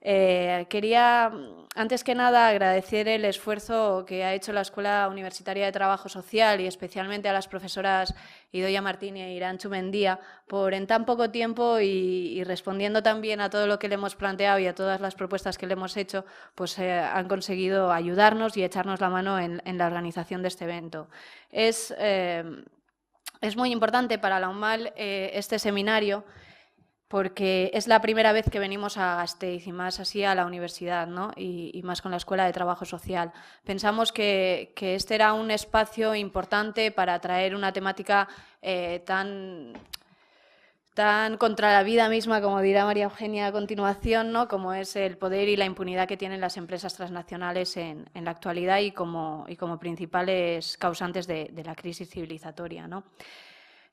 Quería, antes que nada, agradecer el esfuerzo que ha hecho la Escuela Universitaria de Trabajo Social y especialmente a las profesoras Idoia Martín e Irantxu Mendía por en tan poco tiempo y respondiendo también a todo lo que le hemos planteado y a todas las propuestas que le hemos hecho, pues han conseguido ayudarnos y echarnos la mano en la organización de este evento. Es muy importante para la UMAL este seminario, porque es la primera vez que venimos a Gasteiz y más así a la universidad, ¿no? Y más con la Escuela de Trabajo Social. Pensamos que este era un espacio importante para traer una temática tan contra la vida misma, como dirá María Eugenia a continuación, ¿no? Como es el poder y la impunidad que tienen las empresas transnacionales en la actualidad y como principales causantes de la crisis civilizatoria, ¿no?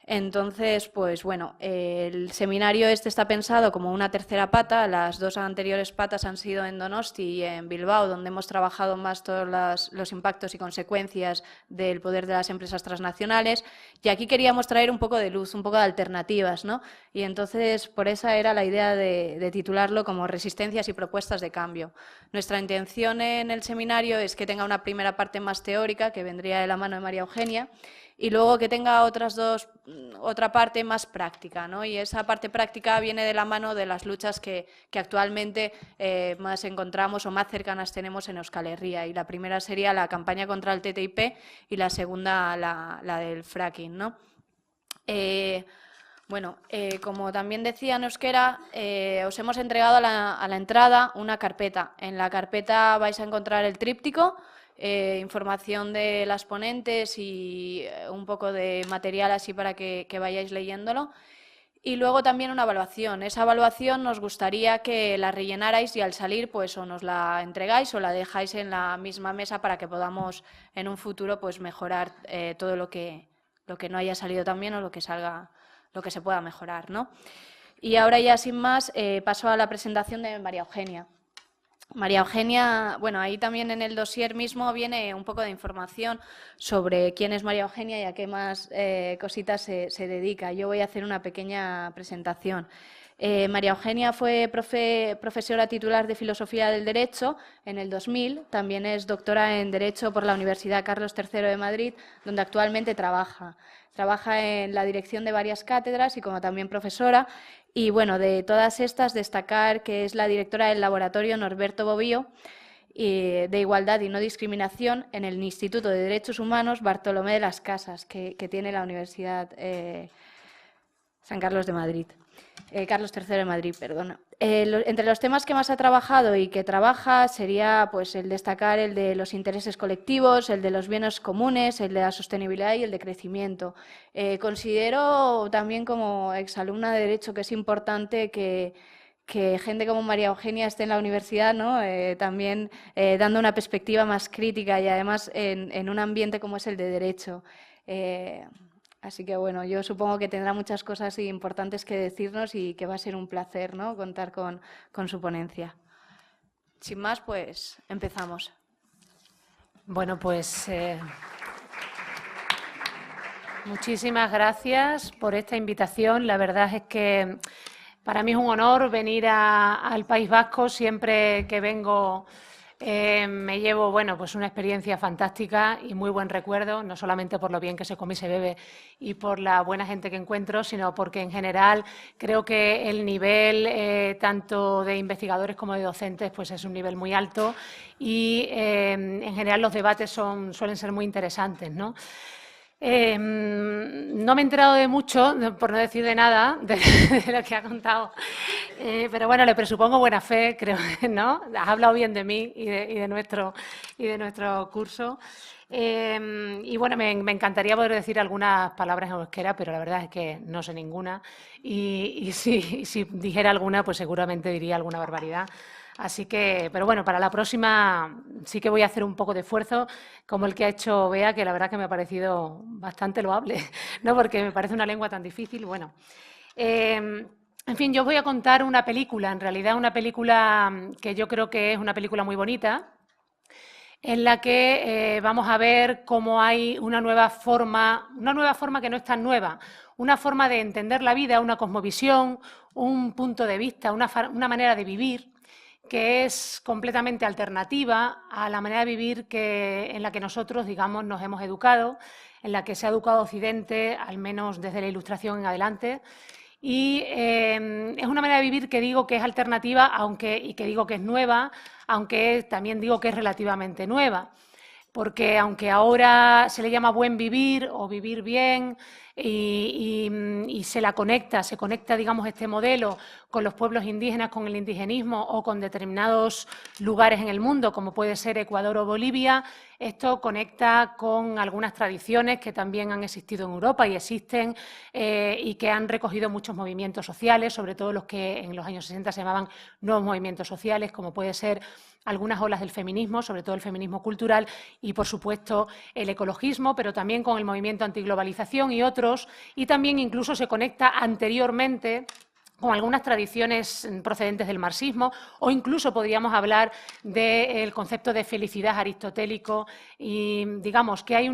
Entonces, pues bueno, el seminario este está pensado como una tercera pata. Las dos anteriores patas han sido en Donosti y en Bilbao, donde hemos trabajado más todos los impactos y consecuencias del poder de las empresas transnacionales. Y aquí queríamos traer un poco de luz, un poco de alternativas, ¿no? Y entonces, por esa era la idea de titularlo como Resistencias y propuestas de cambio. Nuestra intención en el seminario es que tenga una primera parte más teórica, que vendría de la mano de María Eugenia, y luego que tenga otra parte más práctica, ¿no? Y esa parte práctica viene de la mano de las luchas que actualmente más encontramos o más cercanas tenemos en Euskal Herria. Y la primera sería la campaña contra el TTIP y la segunda la del fracking, ¿no? Bueno, como también decía en euskera, os hemos entregado a la entrada una carpeta. En la carpeta vais a encontrar el tríptico, información de las ponentes y un poco de material así para que vayáis leyéndolo. Y luego también una evaluación. Esa evaluación nos gustaría que la rellenarais y al salir pues o nos la entregáis o la dejáis en la misma mesa para que podamos en un futuro pues mejorar todo lo que no haya salido tan bien o lo que salga, lo que se pueda mejorar, ¿no? Y ahora ya sin más paso a la presentación de María Eugenia. María Eugenia, bueno, ahí también en el dossier mismo viene un poco de información sobre quién es María Eugenia y a qué más cositas se dedica. Yo voy a hacer una pequeña presentación. María Eugenia fue profesora titular de Filosofía del Derecho en el 2000, también es doctora en Derecho por la Universidad Carlos III de Madrid, donde actualmente trabaja. Trabaja en la dirección de varias cátedras y como también profesora. Y bueno, de todas estas, destacar que es la directora del laboratorio Norberto Bobbio de Igualdad y No Discriminación en el Instituto de Derechos Humanos Bartolomé de las Casas, que tiene la Universidad San Carlos de Madrid. Carlos III de Madrid, perdona. Entre los temas que más ha trabajado y que trabaja sería pues, el destacar el de los intereses colectivos, el de los bienes comunes, el de la sostenibilidad y el de crecimiento. Considero también como exalumna de Derecho que es importante que gente como María Eugenia esté en la universidad, ¿no? También dando una perspectiva más crítica y además en un ambiente como es el de Derecho. Así que bueno, yo supongo que tendrá muchas cosas importantes que decirnos y que va a ser un placer, ¿no? Contar con su ponencia. Sin más, pues empezamos. Bueno, pues muchísimas gracias por esta invitación. La verdad es que para mí es un honor venir al País Vasco. Siempre que vengo me llevo, bueno, pues una experiencia fantástica y muy buen recuerdo, no solamente por lo bien que se come y se bebe y por la buena gente que encuentro, sino porque en general creo que el nivel tanto de investigadores como de docentes pues es un nivel muy alto y en general los debates suelen ser muy interesantes, ¿no? No me he enterado de mucho, por no decir de nada, de lo que ha contado, pero bueno, le presupongo buena fe, creo, ¿no? Has hablado bien de mí y de nuestro curso. Y bueno, me encantaría poder decir algunas palabras en euskera, pero la verdad es que no sé ninguna. Y si dijera alguna, pues seguramente diría alguna barbaridad. Así que, pero bueno, para la próxima sí que voy a hacer un poco de esfuerzo, como el que ha hecho Bea, que la verdad que me ha parecido bastante loable, ¿no? Porque me parece una lengua tan difícil. Bueno, en fin, yo os voy a contar una película, en realidad una película que yo creo que es una película muy bonita, en la que vamos a ver cómo hay una nueva forma que no es tan nueva, una forma de entender la vida, una cosmovisión, un punto de vista, una manera de vivir, que es completamente alternativa a la manera de vivir en la que nosotros, digamos, nos hemos educado, en la que se ha educado Occidente, al menos desde la Ilustración en adelante. Y es una manera de vivir que digo que es alternativa y que digo que es nueva, aunque también digo que es relativamente nueva. Porque aunque ahora se le llama buen vivir o vivir bien y se conecta, digamos, este modelo con los pueblos indígenas, con el indigenismo o con determinados lugares en el mundo, como puede ser Ecuador o Bolivia, esto conecta con algunas tradiciones que también han existido en Europa y existen y que han recogido muchos movimientos sociales, sobre todo los que en los años 60 se llamaban nuevos movimientos sociales, como puede ser algunas olas del feminismo, sobre todo el feminismo cultural y, por supuesto, el ecologismo, pero también con el movimiento antiglobalización y otros, y también incluso se conecta anteriormente con algunas tradiciones procedentes del marxismo, o incluso podríamos hablar del concepto de felicidad aristotélico, y digamos que hay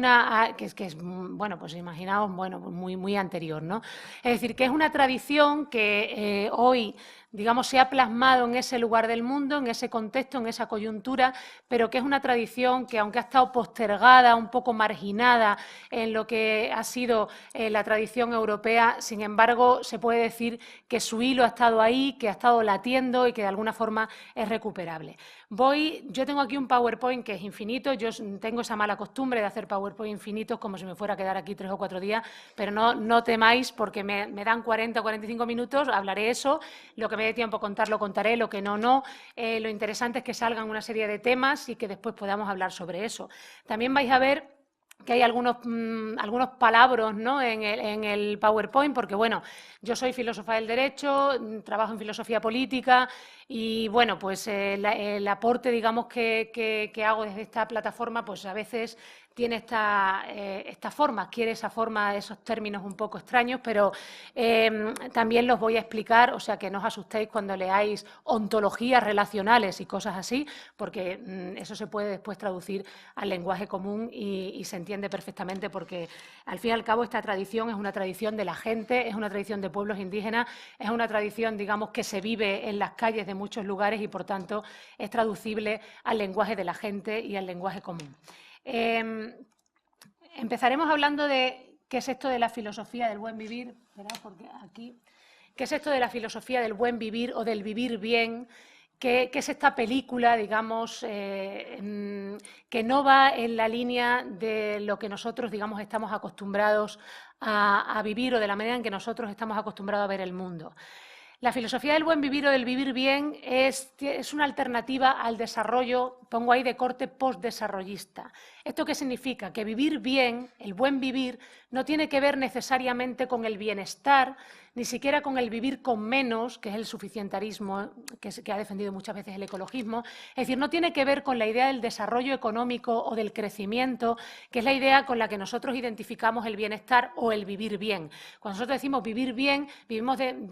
que es bueno, pues imaginaos, bueno, muy anterior, ¿no? Es decir, que es una tradición que hoy, digamos, se ha plasmado en ese lugar del mundo, en ese contexto, en esa coyuntura, pero que es una tradición que, aunque ha estado postergada, un poco marginada en lo que ha sido la tradición europea, sin embargo, se puede decir que su hilo ha estado ahí, que ha estado latiendo y que de alguna forma es recuperable. Yo tengo aquí un PowerPoint que es infinito, yo tengo esa mala costumbre de hacer PowerPoint infinitos como si me fuera a quedar aquí 3 o 4 días, pero no temáis porque me dan 40 o 45 minutos, hablaré eso, lo que me dé tiempo a contar lo contaré, lo que no. Lo interesante es que salgan una serie de temas y que después podamos hablar sobre eso. También vais a ver que hay algunos palabras, ¿no?, en el PowerPoint, porque, bueno, yo soy filósofa del derecho, trabajo en filosofía política y, bueno, pues el aporte, digamos, que hago desde esta plataforma, pues a veces tiene esta forma, adquiere esa forma, esos términos un poco extraños, pero también los voy a explicar, o sea, que no os asustéis cuando leáis ontologías relacionales y cosas así, porque eso se puede después traducir al lenguaje común y se entiende perfectamente, porque al fin y al cabo esta tradición es una tradición de la gente, es una tradición de pueblos indígenas, es una tradición, digamos, que se vive en las calles de muchos lugares y, por tanto, es traducible al lenguaje de la gente y al lenguaje común. Empezaremos hablando de qué es esto de la filosofía del buen vivir, ¿verdad? Porque aquí, ¿qué es esto de la filosofía del buen vivir o del vivir bien? ¿Qué es esta película, digamos, que no va en la línea de lo que nosotros, digamos, estamos acostumbrados a vivir o de la manera en que nosotros estamos acostumbrados a ver el mundo? La filosofía del buen vivir o del vivir bien es una alternativa al desarrollo, pongo ahí, de corte postdesarrollista. ¿Esto qué significa? Que vivir bien, el buen vivir, no tiene que ver necesariamente con el bienestar, ni siquiera con el vivir con menos, que es el suficientarismo que ha defendido muchas veces el ecologismo. Es decir, no tiene que ver con la idea del desarrollo económico o del crecimiento, que es la idea con la que nosotros identificamos el bienestar o el vivir bien. Cuando nosotros decimos vivir bien,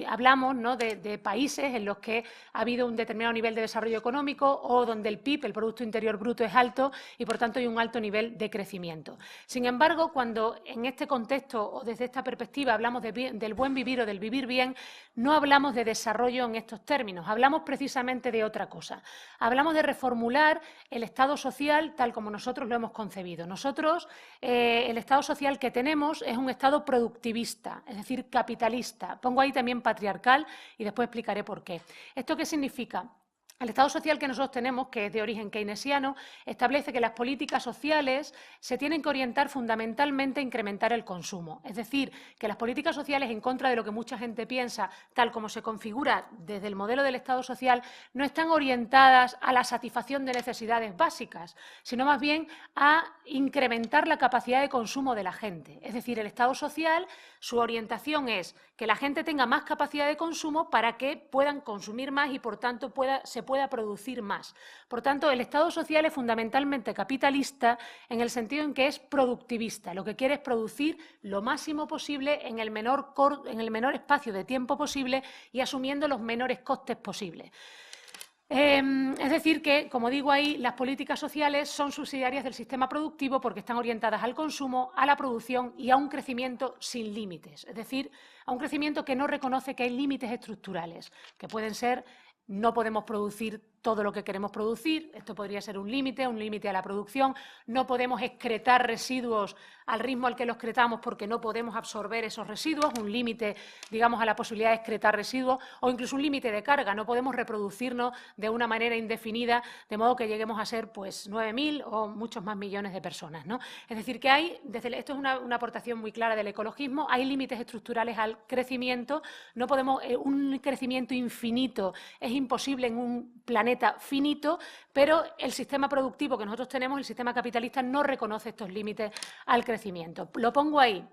hablamos, ¿no?, de países en los que ha habido un determinado nivel de desarrollo económico o donde el PIB, el Producto Interior Bruto, es alto y, por tanto, hay un alto nivel de crecimiento. Sin embargo, cuando en este contexto o desde esta perspectiva hablamos del buen vivir o del vivir bien, no hablamos de desarrollo en estos términos, hablamos precisamente de otra cosa. Hablamos de reformular el Estado social tal como nosotros lo hemos concebido. Nosotros, el Estado social que tenemos es un Estado productivista, es decir, capitalista. Pongo ahí también patriarcal y después explicaré por qué. ¿Esto qué significa? El Estado social que nosotros tenemos, que es de origen keynesiano, establece que las políticas sociales se tienen que orientar fundamentalmente a incrementar el consumo. Es decir, que las políticas sociales, en contra de lo que mucha gente piensa, tal como se configura desde el modelo del Estado social, no están orientadas a la satisfacción de necesidades básicas, sino más bien a incrementar la capacidad de consumo de la gente. Es decir, el Estado social, su orientación es que la gente tenga más capacidad de consumo para que puedan consumir más y, por tanto, se pueda producir más. Por tanto, el Estado social es fundamentalmente capitalista en el sentido en que es productivista. Lo que quiere es producir lo máximo posible en el menor espacio de tiempo posible y asumiendo los menores costes posibles. Es decir que, como digo ahí, las políticas sociales son subsidiarias del sistema productivo porque están orientadas al consumo, a la producción y a un crecimiento sin límites. Es decir, a un crecimiento que no reconoce que hay límites estructurales, que pueden ser: no podemos producir todo lo que queremos producir. Esto podría ser un límite a la producción. No podemos excretar residuos al ritmo al que los excretamos porque no podemos absorber esos residuos, un límite, digamos, a la posibilidad de excretar residuos o incluso un límite de carga. No podemos reproducirnos de una manera indefinida, de modo que lleguemos a ser pues 9.000 o muchos más millones de personas, ¿no? Es decir, que hay, esto es una aportación muy clara del ecologismo, hay límites estructurales al crecimiento, no podemos, un crecimiento infinito es imposible en un planeta finito, pero el sistema productivo que nosotros tenemos, el sistema capitalista, no reconoce estos límites al crecimiento. Lo pongo ahí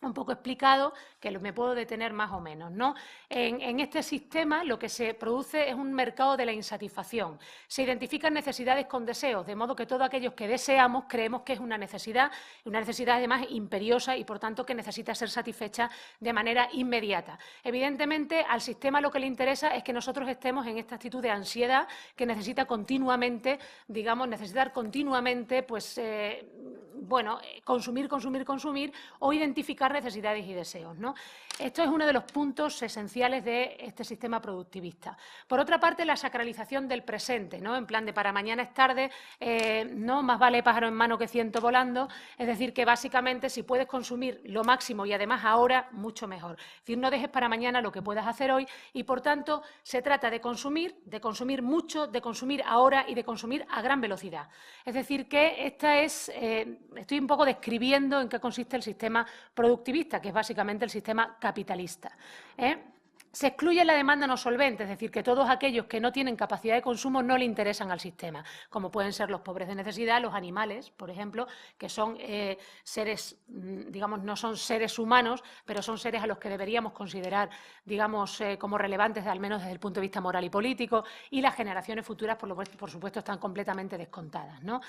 un poco explicado, que me puedo detener más o menos, ¿no? En este sistema lo que se produce es un mercado de la insatisfacción. Se identifican necesidades con deseos, de modo que todos aquellos que deseamos creemos que es una necesidad además imperiosa y, por tanto, que necesita ser satisfecha de manera inmediata. Evidentemente, al sistema lo que le interesa es que nosotros estemos en esta actitud de ansiedad que necesita continuamente, pues, consumir o identificar necesidades y deseos, ¿no? Esto es uno de los puntos esenciales de este sistema productivista. Por otra parte, la sacralización del presente, ¿no? En plan de para mañana es tarde, no más vale pájaro en mano que ciento volando, es decir, que básicamente si puedes consumir lo máximo y además ahora, mucho mejor. Es decir, no dejes para mañana lo que puedas hacer hoy y, por tanto, se trata de consumir mucho, de consumir ahora y de consumir a gran velocidad. Es decir, que estoy un poco describiendo en qué consiste el sistema productivista, que es básicamente el sistema capitalista. Se excluye la demanda no solvente, es decir, que todos aquellos que no tienen capacidad de consumo no le interesan al sistema, como pueden ser los pobres de necesidad, los animales, por ejemplo, que son seres, digamos, no son seres humanos, pero son seres a los que deberíamos considerar, digamos, como relevantes, al menos desde el punto de vista moral y político, y las generaciones futuras, por supuesto, están completamente descontadas, ¿no?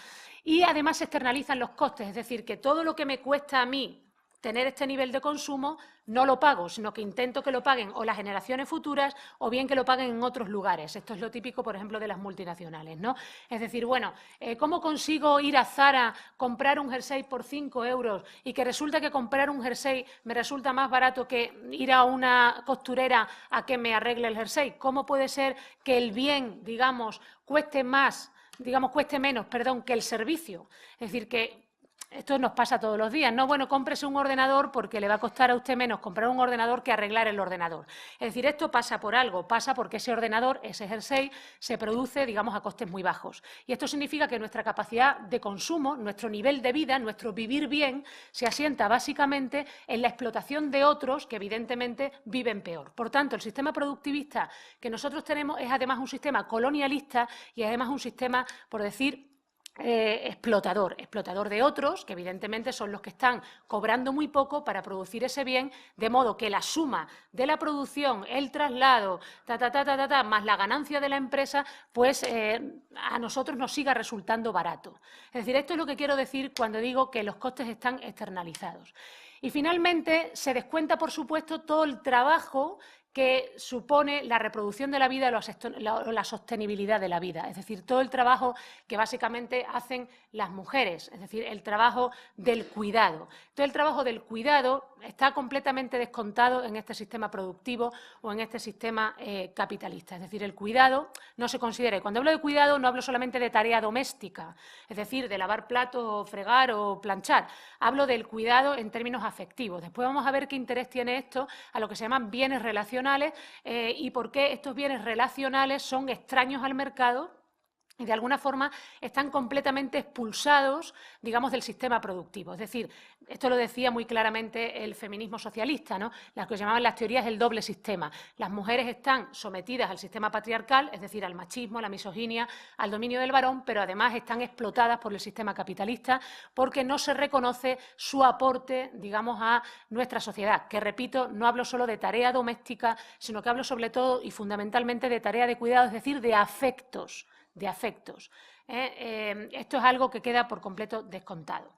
Y además se externalizan los costes, es decir, que todo lo que me cuesta a mí tener este nivel de consumo no lo pago, sino que intento que lo paguen o las generaciones futuras o bien que lo paguen en otros lugares. Esto es lo típico, por ejemplo, de las multinacionales, ¿no? Es decir, bueno, ¿cómo consigo ir a Zara, comprar un jersey por 5 euros y que resulta que comprar un jersey me resulta más barato que ir a una costurera a que me arregle el jersey? ¿Cómo puede ser que el bien, digamos, cueste menos, que el servicio? Es decir, que esto nos pasa todos los días, ¿no? Bueno, cómprese un ordenador porque le va a costar a usted menos comprar un ordenador que arreglar el ordenador. Es decir, esto pasa por algo, pasa porque ese ordenador, ese jersey, se produce, digamos, a costes muy bajos. Y esto significa que nuestra capacidad de consumo, nuestro nivel de vida, nuestro vivir bien, se asienta básicamente en la explotación de otros que, evidentemente, viven peor. Por tanto, el sistema productivista que nosotros tenemos es, además, un sistema colonialista y, además, un sistema, por decir, explotador de otros, que evidentemente son los que están cobrando muy poco para producir ese bien, de modo que la suma de la producción, el traslado, más la ganancia de la empresa, pues a nosotros nos siga resultando barato. Es decir, esto es lo que quiero decir cuando digo que los costes están externalizados. Y finalmente se descuenta, por supuesto, todo el trabajo que supone la reproducción de la vida o la sostenibilidad de la vida, es decir, todo el trabajo que básicamente hacen las mujeres, es decir, el trabajo del cuidado. Todo el trabajo del cuidado está completamente descontado en este sistema productivo o en este sistema capitalista, es decir, el cuidado no se considera. Y cuando hablo de cuidado no hablo solamente de tarea doméstica, es decir, de lavar platos o fregar o planchar, hablo del cuidado en términos afectivos. Después vamos a ver qué interés tiene esto a lo que se llaman bienes relacionales y por qué estos bienes relacionales son extraños al mercado y de alguna forma están completamente expulsados, digamos, del sistema productivo. Es decir, esto lo decía muy claramente el feminismo socialista, ¿no? Las que llamaban las teorías del doble sistema. Las mujeres están sometidas al sistema patriarcal, es decir, al machismo, a la misoginia, al dominio del varón, pero además están explotadas por el sistema capitalista porque no se reconoce su aporte, digamos, a nuestra sociedad. Que, repito, no hablo solo de tarea doméstica, sino que hablo sobre todo y fundamentalmente de tarea de cuidado, es decir, de afectos. Esto es algo que queda por completo descontado.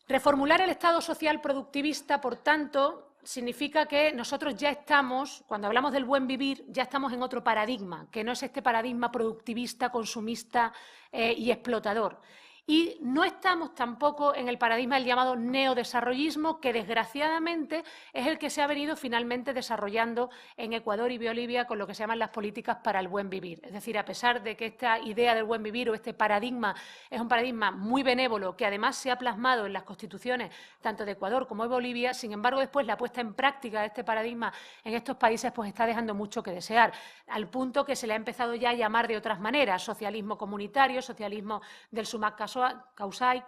Reformular el Estado social productivista, por tanto, significa que nosotros ya estamos, cuando hablamos del buen vivir, ya estamos en otro paradigma, que no es este paradigma productivista, consumista y explotador. Y no estamos tampoco en el paradigma del llamado neodesarrollismo, que desgraciadamente es el que se ha venido finalmente desarrollando en Ecuador y Bolivia con lo que se llaman las políticas para el buen vivir. Es decir, a pesar de que esta idea del buen vivir o este paradigma es un paradigma muy benévolo, que además se ha plasmado en las constituciones tanto de Ecuador como de Bolivia, sin embargo, después la puesta en práctica de este paradigma en estos países pues está dejando mucho que desear, al punto que se le ha empezado ya a llamar de otras maneras: socialismo comunitario, socialismo del Sumac Kausai.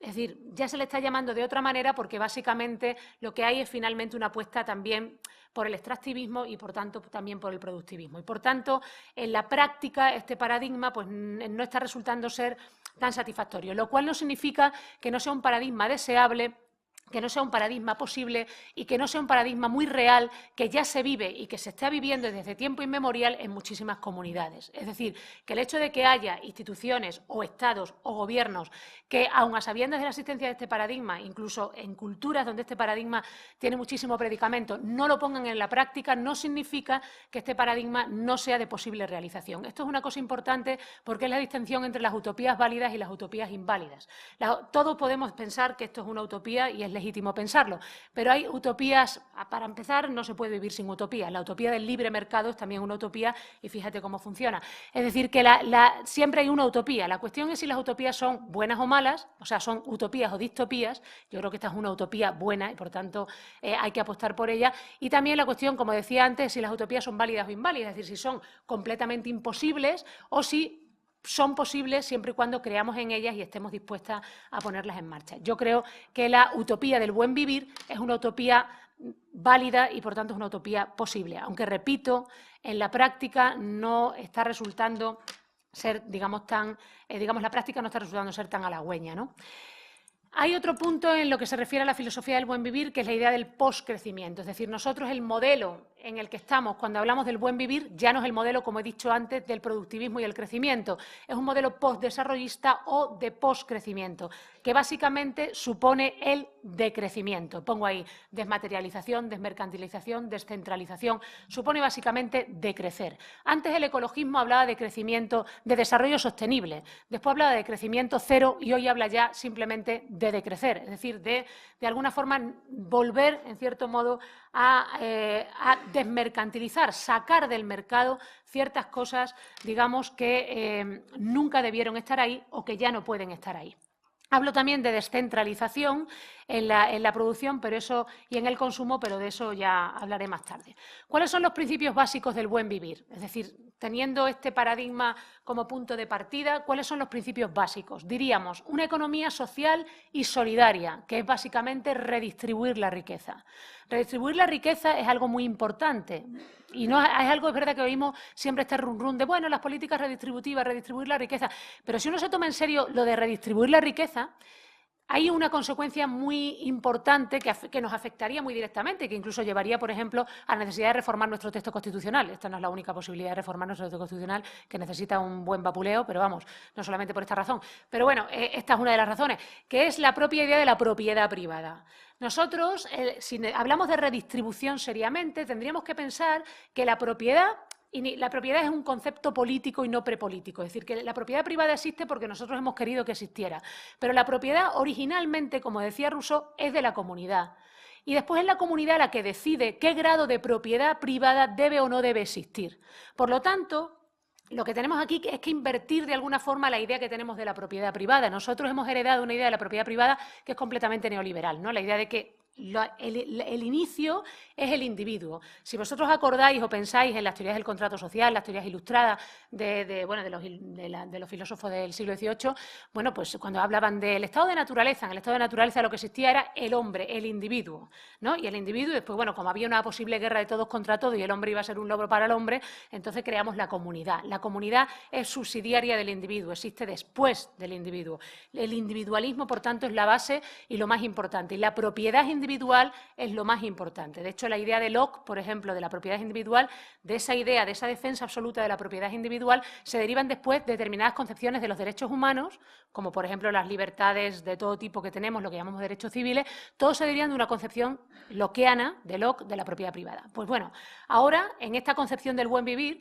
Es decir, ya se le está llamando de otra manera porque básicamente lo que hay es finalmente una apuesta también por el extractivismo y, por tanto, también por el productivismo. Y, por tanto, en la práctica este paradigma pues, no está resultando ser tan satisfactorio, lo cual no significa que no sea un paradigma deseable, que no sea un paradigma posible y que no sea un paradigma muy real, que ya se vive y que se está viviendo desde tiempo inmemorial en muchísimas comunidades. Es decir, que el hecho de que haya instituciones o estados o gobiernos que, aun a sabiendas de la existencia de este paradigma, incluso en culturas donde este paradigma tiene muchísimo predicamento, no lo pongan en la práctica, no significa que este paradigma no sea de posible realización. Esto es una cosa importante porque es la distinción entre las utopías válidas y las utopías inválidas. Todos podemos pensar que esto es una utopía y es legítimo pensarlo, pero hay utopías. Para empezar, no se puede vivir sin utopías. La utopía del libre mercado es también una utopía y fíjate cómo funciona. Es decir, que siempre hay una utopía. La cuestión es si las utopías son buenas o malas, o sea, son utopías o distopías. Yo creo que esta es una utopía buena y, por tanto, hay que apostar por ella. Y también la cuestión, como decía antes, si las utopías son válidas o inválidas, es decir, si son completamente imposibles o si son posibles siempre y cuando creamos en ellas y estemos dispuestas a ponerlas en marcha. Yo creo que la utopía del buen vivir es una utopía válida y, por tanto, es una utopía posible, aunque, repito, en la práctica no está resultando ser, la práctica no está resultando ser tan halagüeña, ¿no? Hay otro punto en lo que se refiere a la filosofía del buen vivir, que es la idea del postcrecimiento. Es decir, nosotros el modelo en el que estamos cuando hablamos del buen vivir ya no es el modelo, como he dicho antes, del productivismo y el crecimiento. Es un modelo postdesarrollista o de postcrecimiento, que básicamente supone el decrecimiento. Pongo ahí desmaterialización, desmercantilización, descentralización. Supone básicamente decrecer. Antes el ecologismo hablaba de crecimiento, de desarrollo sostenible. Después hablaba de crecimiento cero y hoy habla ya simplemente de decrecer. Es decir, de alguna forma volver, en cierto modo, a desmercantilizar, sacar del mercado ciertas cosas, digamos, que nunca debieron estar ahí o que ya no pueden estar ahí. Hablo también de descentralización en la producción y en el consumo, pero de eso ya hablaré más tarde. ¿Cuáles son los principios básicos del buen vivir? Es decir, teniendo este paradigma como punto de partida, ¿cuáles son los principios básicos? Diríamos, una economía social y solidaria, que es básicamente redistribuir la riqueza. Redistribuir la riqueza es algo muy importante. Y no es algo, es verdad que oímos siempre este rum de, bueno, las políticas redistributivas, redistribuir la riqueza. Pero si uno se toma en serio lo de redistribuir la riqueza, hay una consecuencia muy importante que nos afectaría muy directamente, que incluso llevaría, por ejemplo, a la necesidad de reformar nuestro texto constitucional. Esta no es la única posibilidad de reformar nuestro texto constitucional, que necesita un buen vapuleo, pero vamos, no solamente por esta razón. Pero bueno, esta es una de las razones, que es la propia idea de la propiedad privada. Nosotros, si hablamos de redistribución seriamente, tendríamos que pensar que la propiedad es un concepto político y no prepolítico. Es decir, que la propiedad privada existe porque nosotros hemos querido que existiera. Pero la propiedad originalmente, como decía Rousseau, es de la comunidad. Y después es la comunidad la que decide qué grado de propiedad privada debe o no debe existir. Por lo tanto, lo que tenemos aquí es que invertir de alguna forma la idea que tenemos de la propiedad privada. Nosotros hemos heredado una idea de la propiedad privada que es completamente neoliberal, ¿no? La idea de que el inicio es el individuo. Si vosotros acordáis o pensáis en las teorías del contrato social, las teorías ilustradas de los filósofos del siglo XVIII, bueno, pues cuando hablaban del estado de naturaleza, en el estado de naturaleza lo que existía era el hombre, el individuo, ¿no? Y el individuo, después, bueno, como había una posible guerra de todos contra todos y el hombre iba a ser un lobo para el hombre, entonces creamos la comunidad. La comunidad es subsidiaria del individuo, existe después del individuo. El individualismo, por tanto, es la base y lo más importante. Y la propiedad individual es lo más importante. De hecho, la idea de Locke, por ejemplo, de la propiedad individual, de esa idea, de esa defensa absoluta de la propiedad individual, se derivan después determinadas concepciones de los derechos humanos, como por ejemplo las libertades de todo tipo que tenemos, lo que llamamos derechos civiles, todos se derivan de una concepción lockeana de Locke de la propiedad privada. Pues bueno, ahora en esta concepción del buen vivir